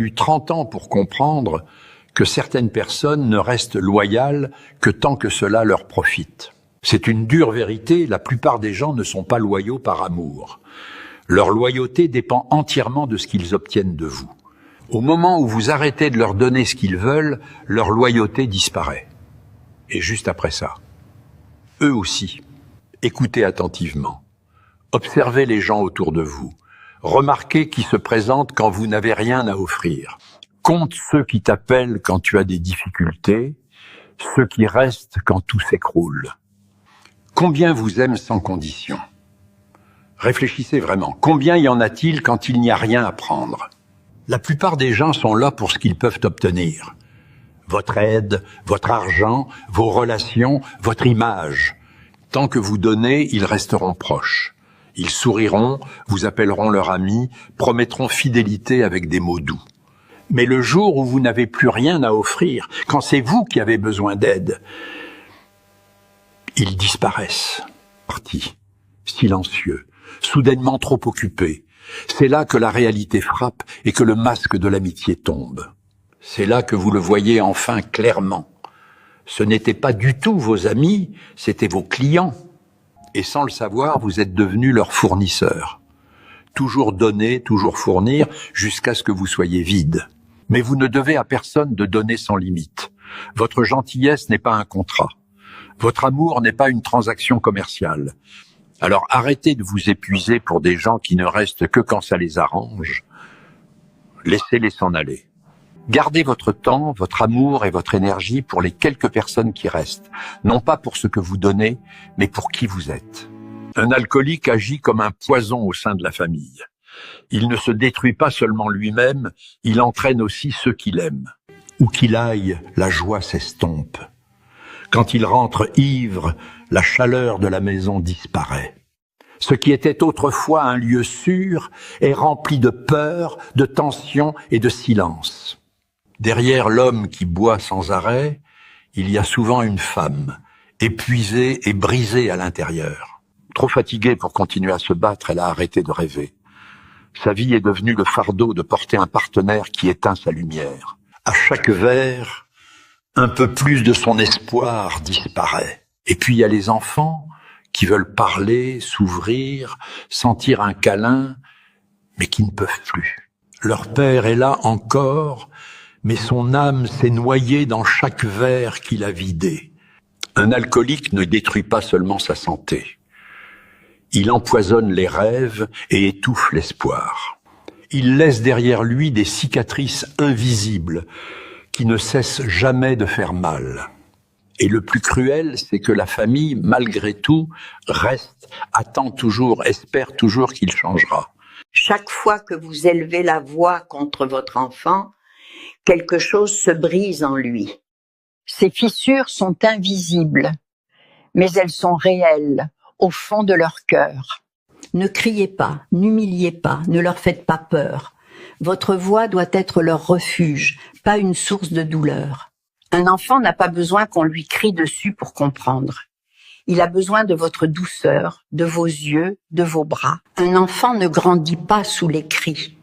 fallu 30 ans pour comprendre que certaines personnes ne restent loyales que tant que cela leur profite. C'est une dure vérité, la plupart des gens ne sont pas loyaux par amour. Leur loyauté dépend entièrement de ce qu'ils obtiennent de vous. Au moment où vous arrêtez de leur donner ce qu'ils veulent, leur loyauté disparaît. Et juste après ça, eux aussi, écoutez attentivement. Observez les gens autour de vous. Remarquez qui se présentent quand vous n'avez rien à offrir. Compte ceux qui t'appellent quand tu as des difficultés, ceux qui restent quand tout s'écroule. Combien vous aiment sans condition? Réfléchissez vraiment. Combien y en a-t-il quand il n'y a rien à prendre? La plupart des gens sont là pour ce qu'ils peuvent obtenir. Votre aide, votre argent, vos relations, votre image. Tant que vous donnez, ils resteront proches. Ils souriront, vous appelleront leur ami, promettront fidélité avec des mots doux. Mais le jour où vous n'avez plus rien à offrir, quand c'est vous qui avez besoin d'aide, ils disparaissent, partis, silencieux, soudainement trop occupés. C'est là que la réalité frappe et que le masque de l'amitié tombe. C'est là que vous le voyez enfin clairement. Ce n'étaient pas du tout vos amis, c'étaient vos clients. Et sans le savoir, vous êtes devenus leurs fournisseurs. Toujours donner, toujours fournir, jusqu'à ce que vous soyez vide. Mais vous ne devez à personne de donner sans limite. Votre gentillesse n'est pas un contrat. Votre amour n'est pas une transaction commerciale. Alors arrêtez de vous épuiser pour des gens qui ne restent que quand ça les arrange. Laissez-les s'en aller. Gardez votre temps, votre amour et votre énergie pour les quelques personnes qui restent. Non pas pour ce que vous donnez, mais pour qui vous êtes. Un alcoolique agit comme un poison au sein de la famille. Il ne se détruit pas seulement lui-même, il entraîne aussi ceux qu'il aime. Où qu'il aille, la joie s'estompe. Quand il rentre ivre, la chaleur de la maison disparaît. Ce qui était autrefois un lieu sûr est rempli de peur, de tension et de silence. Derrière l'homme qui boit sans arrêt, il y a souvent une femme, épuisée et brisée à l'intérieur. Trop fatiguée pour continuer à se battre, elle a arrêté de rêver. Sa vie est devenue le fardeau de porter un partenaire qui éteint sa lumière. À chaque verre, un peu plus de son espoir disparaît. Et puis il y a les enfants qui veulent parler, s'ouvrir, sentir un câlin, mais qui ne peuvent plus. Leur père est là encore, mais son âme s'est noyée dans chaque verre qu'il a vidé. Un alcoolique ne détruit pas seulement sa santé. Il empoisonne les rêves et étouffe l'espoir. Il laisse derrière lui des cicatrices invisibles qui ne cessent jamais de faire mal. Et le plus cruel, c'est que la famille, malgré tout, reste, attend toujours, espère toujours qu'il changera. Chaque fois que vous élevez la voix contre votre enfant, quelque chose se brise en lui. Ces fissures sont invisibles, mais elles sont réelles, au fond de leur cœur. Ne criez pas, n'humiliez pas, ne leur faites pas peur. Votre voix doit être leur refuge, pas une source de douleur. Un enfant n'a pas besoin qu'on lui crie dessus pour comprendre. Il a besoin de votre douceur, de vos yeux, de vos bras. Un enfant ne grandit pas sous les cris.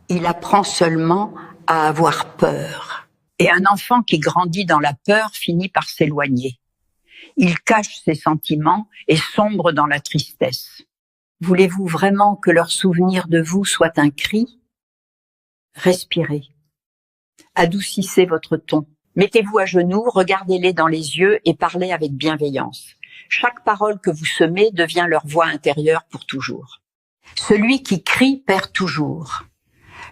Il apprend seulement à avoir peur. Et un enfant qui grandit dans la peur finit par s'éloigner. Il cache ses sentiments et sombre dans la tristesse. Voulez-vous vraiment que leur souvenir de vous soit un cri? Respirez. Adoucissez votre ton. Mettez-vous à genoux, regardez-les dans les yeux et parlez avec bienveillance. Chaque parole que vous semez devient leur voix intérieure pour toujours. Celui qui crie perd toujours.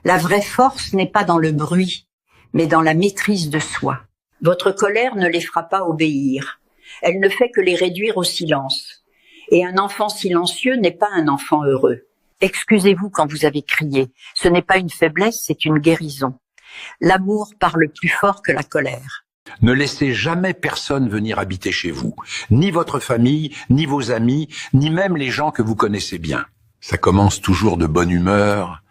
La vraie force n'est pas dans le bruit, mais dans la maîtrise de soi. Votre colère ne les fera pas obéir. Elle ne fait que les réduire au silence. Et un enfant silencieux n'est pas un enfant heureux. Excusez-vous quand vous avez crié. Ce n'est pas une faiblesse, c'est une guérison. L'amour parle plus fort que la colère. Ne laissez jamais personne venir habiter chez vous. Ni votre famille, ni vos amis, ni même les gens que vous connaissez bien. Ça commence toujours de bonne humeur,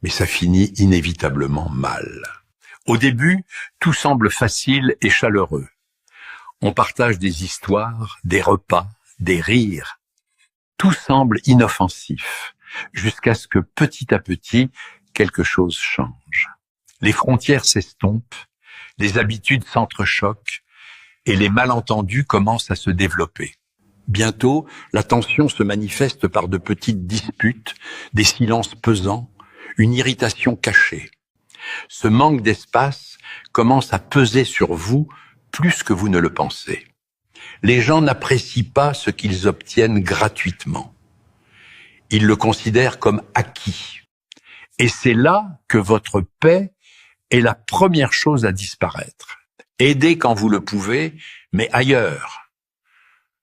mais ça finit inévitablement mal. Au début, tout semble facile et chaleureux. On partage des histoires, des repas, des rires. Tout semble inoffensif, jusqu'à ce que petit à petit, quelque chose change. Les frontières s'estompent, les habitudes s'entrechoquent et les malentendus commencent à se développer. Bientôt, la tension se manifeste par de petites disputes, des silences pesants, une irritation cachée. Ce manque d'espace commence à peser sur vous plus que vous ne le pensez. Les gens n'apprécient pas ce qu'ils obtiennent gratuitement. Ils le considèrent comme acquis. Et c'est là que votre paix est la première chose à disparaître. Aidez quand vous le pouvez, mais ailleurs.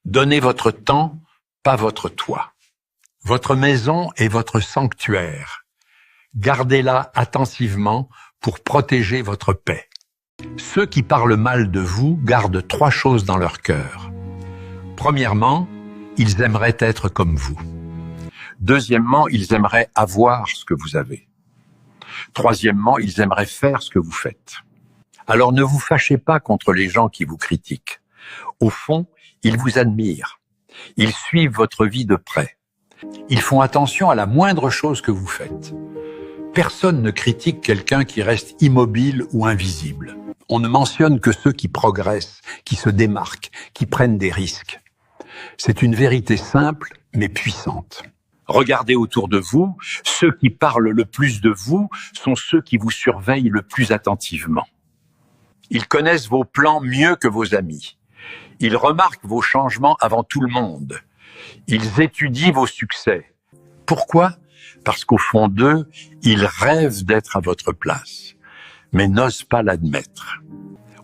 Donnez votre temps, pas votre toit. Votre maison est votre sanctuaire. Gardez-la attentivement pour protéger votre paix. Ceux qui parlent mal de vous gardent 3 choses dans leur cœur. Premièrement, ils aimeraient être comme vous. Deuxièmement, ils aimeraient avoir ce que vous avez. Troisièmement, ils aimeraient faire ce que vous faites. Alors ne vous fâchez pas contre les gens qui vous critiquent. Au fond, ils vous admirent. Ils suivent votre vie de près. Ils font attention à la moindre chose que vous faites. Personne ne critique quelqu'un qui reste immobile ou invisible. On ne mentionne que ceux qui progressent, qui se démarquent, qui prennent des risques. C'est une vérité simple, mais puissante. Regardez autour de vous, ceux qui parlent le plus de vous sont ceux qui vous surveillent le plus attentivement. Ils connaissent vos plans mieux que vos amis. Ils remarquent vos changements avant tout le monde. Ils étudient vos succès. Pourquoi ? Parce qu'au fond d'eux, ils rêvent d'être à votre place, mais n'osent pas l'admettre.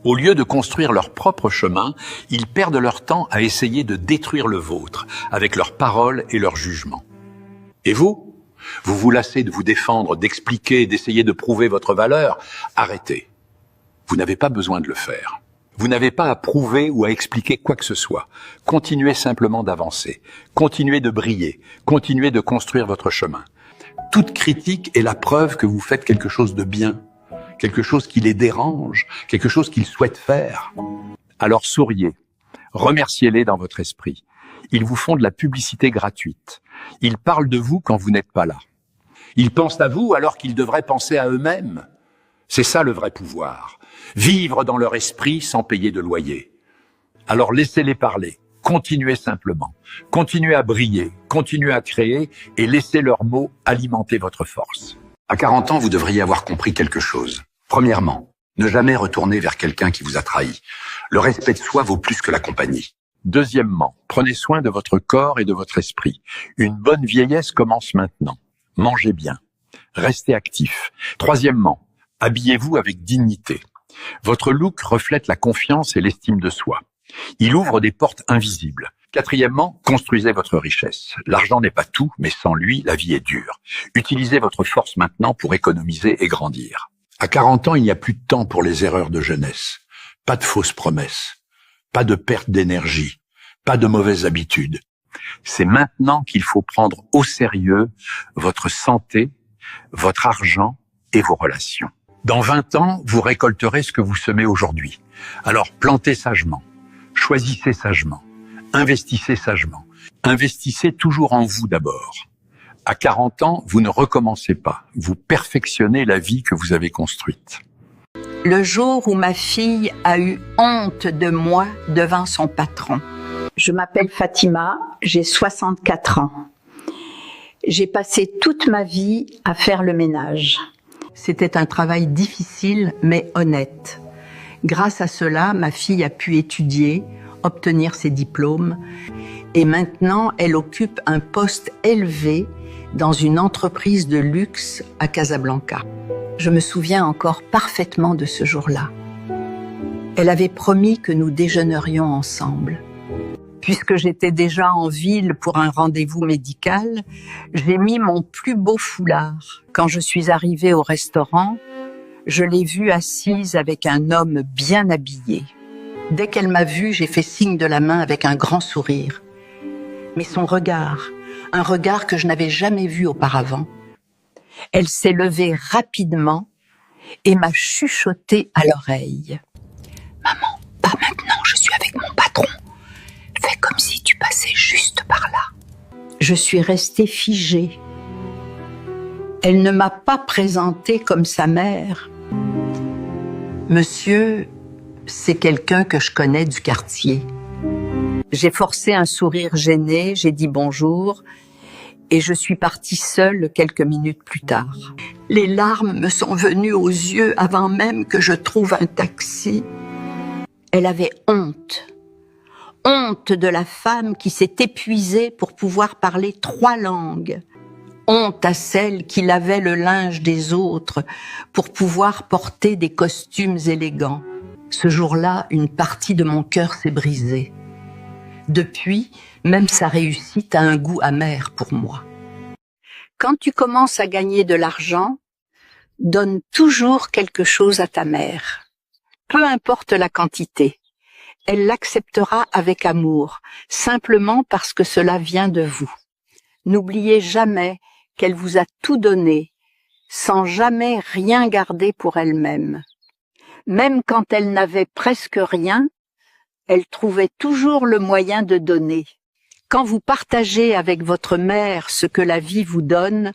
Au lieu de construire leur propre chemin, ils perdent leur temps à essayer de détruire le vôtre avec leurs paroles et leurs jugements. Et vous vous lassez de vous défendre, d'expliquer, d'essayer de prouver votre valeur. Arrêtez. Vous n'avez pas besoin de le faire. Vous n'avez pas à prouver ou à expliquer quoi que ce soit. Continuez simplement d'avancer. Continuez de briller. Continuez de construire votre chemin. Toute critique est la preuve que vous faites quelque chose de bien, quelque chose qui les dérange, quelque chose qu'ils souhaitent faire. Alors souriez. Remerciez-les dans votre esprit. Ils vous font de la publicité gratuite. Ils parlent de vous quand vous n'êtes pas là. Ils pensent à vous alors qu'ils devraient penser à eux-mêmes. C'est ça le vrai pouvoir. Vivre dans leur esprit sans payer de loyer. Alors laissez-les parler. Continuez simplement. Continuez à briller. Continuez à créer et laissez leurs mots alimenter votre force. À 40 ans, vous devriez avoir compris quelque chose. Premièrement, ne jamais retourner vers quelqu'un qui vous a trahi. Le respect de soi vaut plus que la compagnie. Deuxièmement, prenez soin de votre corps et de votre esprit. Une bonne vieillesse commence maintenant. Mangez bien. Restez actif. Troisièmement, habillez-vous avec dignité. Votre look reflète la confiance et l'estime de soi. Il ouvre des portes invisibles. Quatrièmement, construisez votre richesse. L'argent n'est pas tout, mais sans lui, la vie est dure. Utilisez votre force maintenant pour économiser et grandir. À 40 ans, il n'y a plus de temps pour les erreurs de jeunesse. Pas de fausses promesses. Pas de perte d'énergie. Pas de mauvaises habitudes. C'est maintenant qu'il faut prendre au sérieux votre santé, votre argent et vos relations. Dans 20 ans, vous récolterez ce que vous semez aujourd'hui. Alors plantez sagement, choisissez sagement, investissez sagement. Investissez toujours en vous d'abord. À 40 ans, vous ne recommencez pas, vous perfectionnez la vie que vous avez construite. Le jour où ma fille a eu honte de moi devant son patron. Je m'appelle Fatima, j'ai 64 ans. J'ai passé toute ma vie à faire le ménage. C'était un travail difficile mais honnête. Grâce à cela, ma fille a pu étudier, obtenir ses diplômes et maintenant elle occupe un poste élevé dans une entreprise de luxe à Casablanca. Je me souviens encore parfaitement de ce jour-là. Elle avait promis que nous déjeunerions ensemble. Puisque j'étais déjà en ville pour un rendez-vous médical, j'ai mis mon plus beau foulard. Quand je suis arrivée au restaurant, je l'ai vue assise avec un homme bien habillé. Dès qu'elle m'a vue, j'ai fait signe de la main avec un grand sourire. Mais son regard, un regard que je n'avais jamais vu auparavant, elle s'est levée rapidement et m'a chuchoté à l'oreille. « Maman, pas maintenant, je suis avec mon patron. Fais comme si tu passais juste par là. » Je suis restée figée. Elle ne m'a pas présentée comme sa mère, Monsieur, c'est quelqu'un que je connais du quartier. J'ai forcé un sourire gêné, j'ai dit bonjour, et je suis partie seule quelques minutes plus tard. Les larmes me sont venues aux yeux avant même que je trouve un taxi. Elle avait honte. Honte de la femme qui s'est épuisée pour pouvoir parler 3 langues. Honte à celle qui lavait le linge des autres pour pouvoir porter des costumes élégants. Ce jour-là, une partie de mon cœur s'est brisée. Depuis, même sa réussite a un goût amer pour moi. Quand tu commences à gagner de l'argent, donne toujours quelque chose à ta mère. Peu importe la quantité. Elle l'acceptera avec amour, simplement parce que cela vient de vous. N'oubliez jamais qu'elle vous a tout donné, sans jamais rien garder pour elle-même. Même quand elle n'avait presque rien, elle trouvait toujours le moyen de donner. Quand vous partagez avec votre mère ce que la vie vous donne,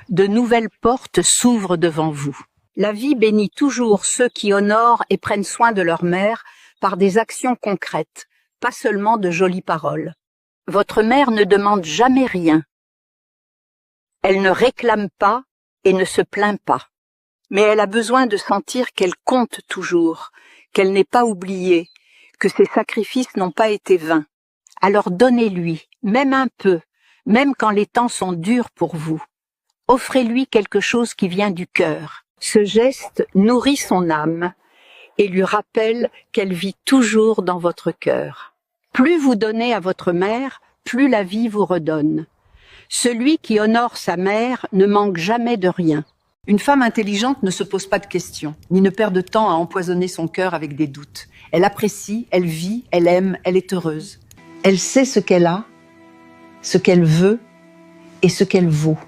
de nouvelles portes s'ouvrent devant vous. La vie bénit toujours ceux qui honorent et prennent soin de leur mère par des actions concrètes, pas seulement de jolies paroles. Votre mère ne demande jamais rien. Elle ne réclame pas et ne se plaint pas. Mais elle a besoin de sentir qu'elle compte toujours, qu'elle n'est pas oubliée, que ses sacrifices n'ont pas été vains. Alors donnez-lui, même un peu, même quand les temps sont durs pour vous. Offrez-lui quelque chose qui vient du cœur. Ce geste nourrit son âme et lui rappelle qu'elle vit toujours dans votre cœur. Plus vous donnez à votre mère, plus la vie vous redonne. Celui qui honore sa mère ne manque jamais de rien. Une femme intelligente ne se pose pas de questions, ni ne perd de temps à empoisonner son cœur avec des doutes. Elle apprécie, elle vit, elle aime, elle est heureuse. Elle sait ce qu'elle a, ce qu'elle veut et ce qu'elle vaut.